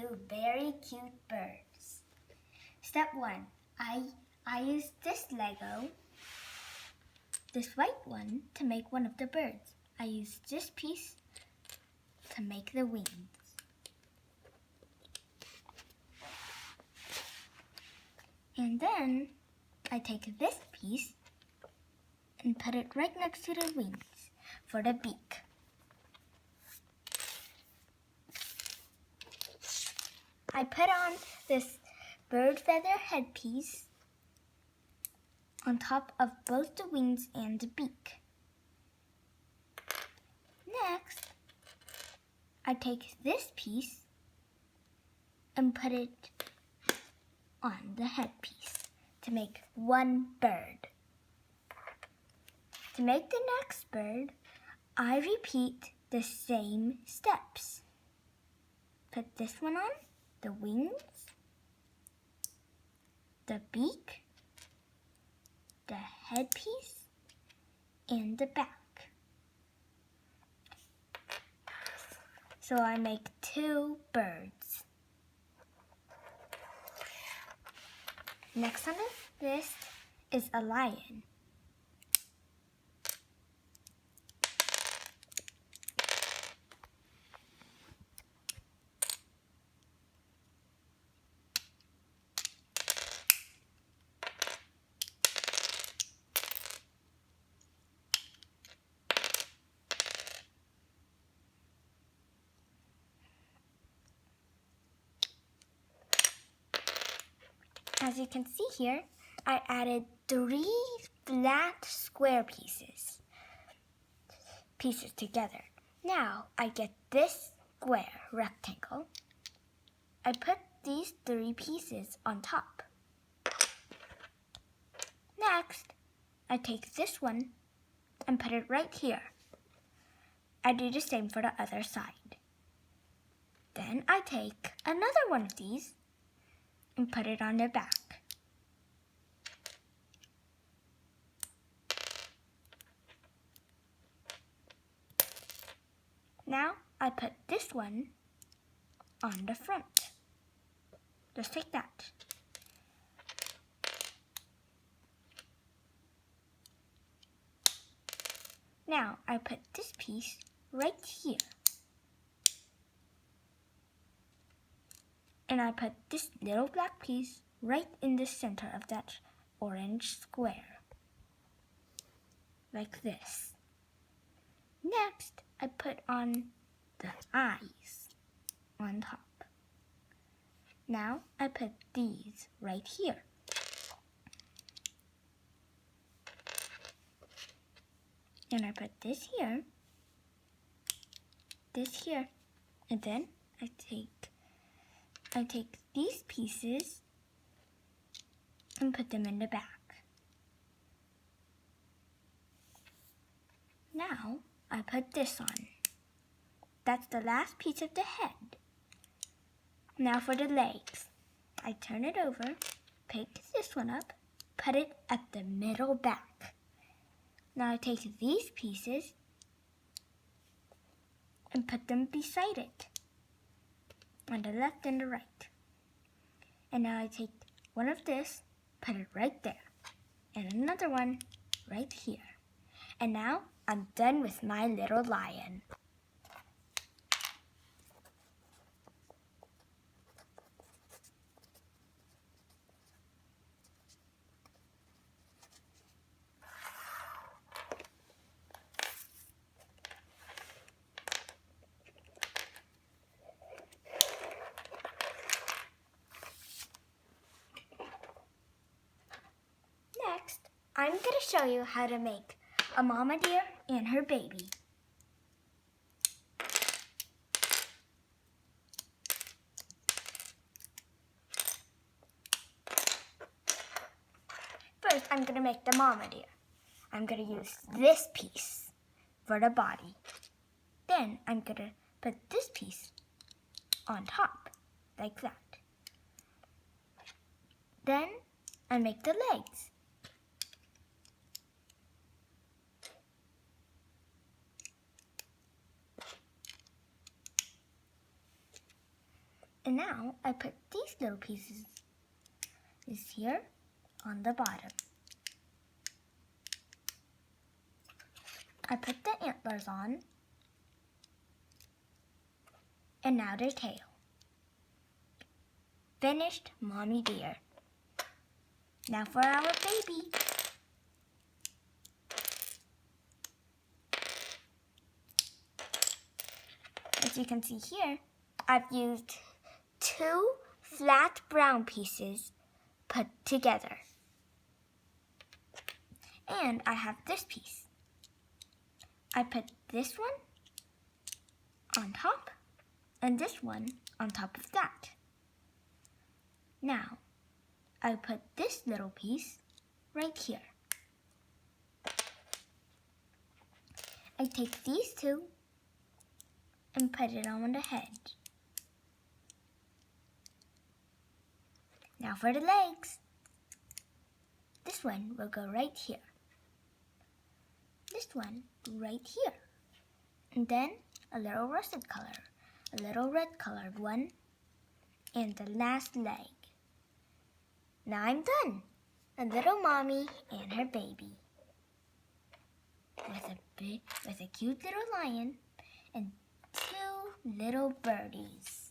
two very cute birds. Step 1. I use this Lego, this white one, to make one of the birds. I use this piece to make the wings. And then I take this piece and put it right next to the wings for the beak. I put on this bird feather headpiece on top of both the wings and the beak. Next, I take this piece and put it on the headpiece to make one bird. To make the next bird, I repeat the same steps. Put this one on, the wings, the beak, the headpiece, and the back. So I make 2 birds. Next on the list is a lion. As you can see here, I added 3 flat square pieces together. Now I get this square rectangle. I put these 3 pieces on top. Next, I take this one and put it right here. I do the same for the other side. Then I take another one of these and put it on the back. Now I put this one on the front. Just take that. Now I put this piece right here. And I put this little black piece right in the center of that orange square. Like this. Next, I put on the eyes on top. Now I put these right here. And I put this here, and then I take these pieces and put them in the back. Now I put this on. That's the last piece of the head. Now for the legs. I turn it over, pick this one up, put it at the middle back. Now I take these pieces and put them beside it, on the left and the right. And now I take one of this, put it right there, and another one right here. And now I'm done with my little lion. Next, I'm going to show you how to make a mama deer and her baby. First, I'm going to make the mama deer. I'm going to use this piece for the body. Then I'm going to put this piece on top, like that. Then I make the legs. And now I put these little pieces is here on the bottom. I put the antlers on, and now their tail. Finished, Mommy Deer. Now for our baby. As you can see here, I've used 2 flat brown pieces put together. And I have this piece. I put this one on top and this one on top of that. Now, I put this little piece right here. I take these 2 and put it on the head. Now for the legs. This one will go right here. This one right here. And then a little russet color, a little red colored one, and the last leg. Now I'm done. A little mommy and her baby. With a cute little lion and 2 little birdies.